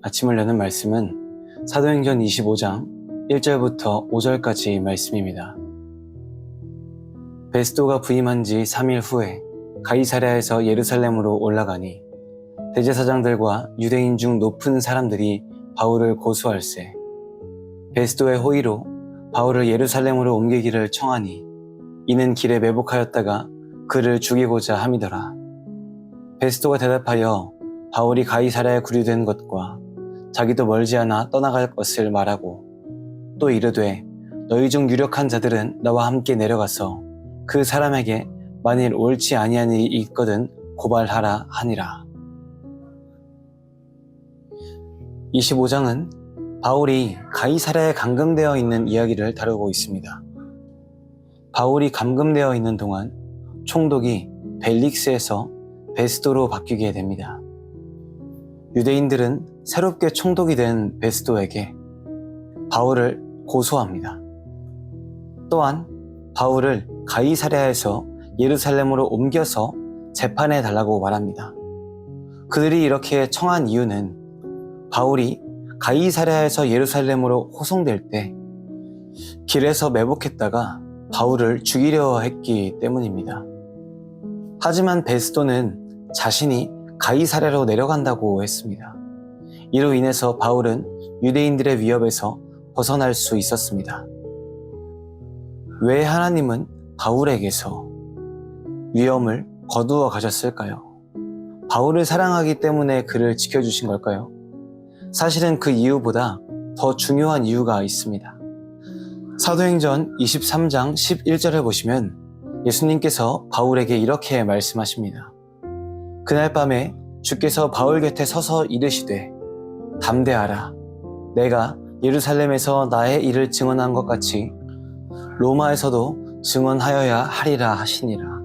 아침을 여는 말씀은 사도행전 25장 1절부터 5절까지 말씀입니다. 베스도가 부임한 지 3일 후에 가이사랴에서 예루살렘으로 올라가니 대제사장들과 유대인 중 높은 사람들이 바울을 고소할세 베스도의 호의로 바울을 예루살렘으로 옮기기를 청하니 이는 길에 매복하였다가 그를 죽이고자 함이더라. 베스도가 대답하여 바울이 가이사랴에 구류된 것과 자기도 멀지 않아 떠나갈 것을 말하고 또 이르되 너희 중 유력한 자들은 나와 함께 내려가서 그 사람에게 만일 옳지 아니한 일이 있거든 고발하라 하니라. 25장은 바울이 가이사랴에 감금되어 있는 이야기를 다루고 있습니다. 바울이 감금되어 있는 동안 총독이 벨릭스에서 베스도로 바뀌게 됩니다. 유대인들은 새롭게 총독이 된 베스도에게 바울을 고소합니다. 또한 바울을 가이사랴에서 예루살렘으로 옮겨서 재판해 달라고 말합니다. 그들이 이렇게 청한 이유는 바울이 가이사랴에서 예루살렘으로 호송될 때 길에서 매복했다가 바울을 죽이려 했기 때문입니다. 하지만 베스도는 자신이 가이사랴로 내려간다고 했습니다. 이로 인해서 바울은 유대인들의 위협에서 벗어날 수 있었습니다. 왜 하나님은 바울에게서 위험을 거두어 가셨을까요? 바울을 사랑하기 때문에 그를 지켜주신 걸까요? 사실은 그 이유보다 더 중요한 이유가 있습니다. 사도행전 23장 11절을 보시면 예수님께서 바울에게 이렇게 말씀하십니다. 그날 밤에 주께서 바울 곁에 서서 이르시되 담대하라. 내가 예루살렘에서 나의 일을 증언한 것 같이 로마에서도 증언하여야 하리라 하시니라.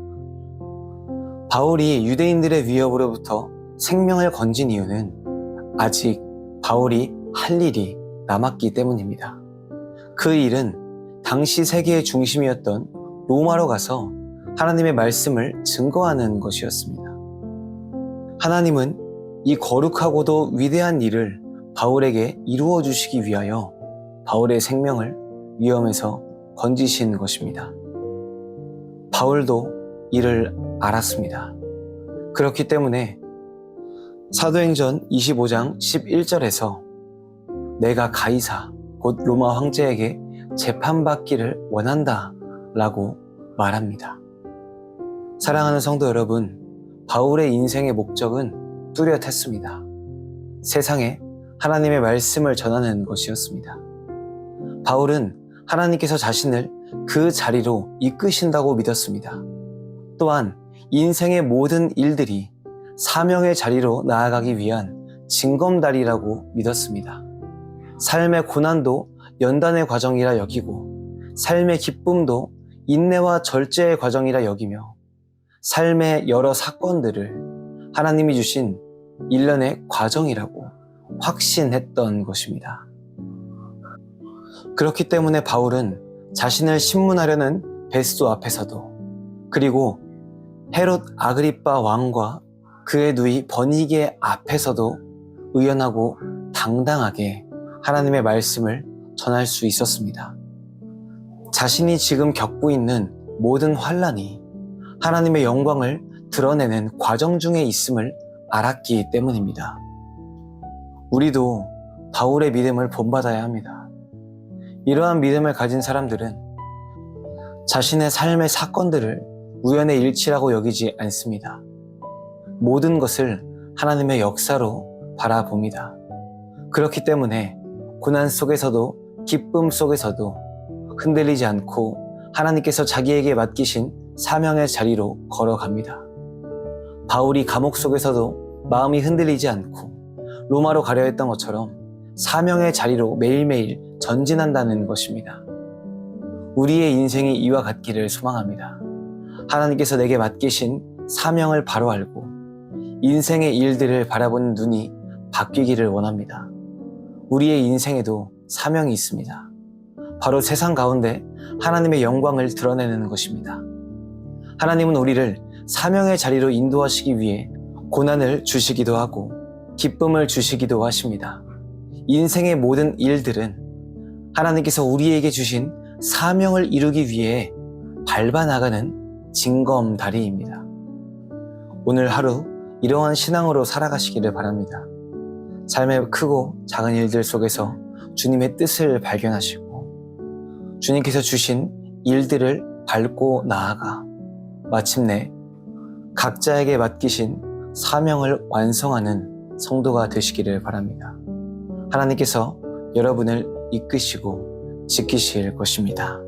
바울이 유대인들의 위협으로부터 생명을 건진 이유는 아직 바울이 할 일이 남았기 때문입니다. 그 일은 당시 세계의 중심이었던 로마로 가서 하나님의 말씀을 증거하는 것이었습니다. 하나님은 이 거룩하고도 위대한 일을 바울에게 이루어 주시기 위하여 바울의 생명을 위험에서 건지신 것입니다. 바울도 이를 알았습니다. 그렇기 때문에 사도행전 25장 11절에서 내가 가이사 곧 로마 황제에게 재판받기를 원한다 라고 말합니다. 사랑하는 성도 여러분, 바울의 인생의 목적은 뚜렷했습니다. 세상에 하나님의 말씀을 전하는 것이었습니다. 바울은 하나님께서 자신을 그 자리로 이끄신다고 믿었습니다. 또한 인생의 모든 일들이 사명의 자리로 나아가기 위한 징검다리라고 믿었습니다. 삶의 고난도 연단의 과정이라 여기고 삶의 기쁨도 인내와 절제의 과정이라 여기며 삶의 여러 사건들을 하나님이 주신 일련의 과정이라고 확신했던 것입니다. 그렇기 때문에 바울은 자신을 신문하려는 베스도 앞에서도 그리고 헤롯 아그리빠 왕과 그의 누이 버니게 앞에서도 의연하고 당당하게 하나님의 말씀을 전할 수 있었습니다. 자신이 지금 겪고 있는 모든 환난이 하나님의 영광을 드러내는 과정 중에 있음을 알았기 때문입니다. 우리도 바울의 믿음을 본받아야 합니다. 이러한 믿음을 가진 사람들은 자신의 삶의 사건들을 우연의 일치라고 여기지 않습니다. 모든 것을 하나님의 역사로 바라봅니다. 그렇기 때문에 고난 속에서도 기쁨 속에서도 흔들리지 않고 하나님께서 자기에게 맡기신 사명의 자리로 걸어갑니다. 바울이 감옥 속에서도 마음이 흔들리지 않고 로마로 가려 했던 것처럼 사명의 자리로 매일매일 전진한다는 것입니다. 우리의 인생이 이와 같기를 소망합니다. 하나님께서 내게 맡기신 사명을 바로 알고 인생의 일들을 바라보는 눈이 바뀌기를 원합니다. 우리의 인생에도 사명이 있습니다. 바로 세상 가운데 하나님의 영광을 드러내는 것입니다. 하나님은 우리를 사명의 자리로 인도하시기 위해 고난을 주시기도 하고 기쁨을 주시기도 하십니다. 인생의 모든 일들은 하나님께서 우리에게 주신 사명을 이루기 위해 밟아나가는 징검다리입니다. 오늘 하루 이러한 신앙으로 살아가시기를 바랍니다. 삶의 크고 작은 일들 속에서 주님의 뜻을 발견하시고 주님께서 주신 일들을 밟고 나아가 마침내 각자에게 맡기신 사명을 완성하는 성도가 되시기를 바랍니다. 하나님께서 여러분을 이끄시고 지키실 것입니다.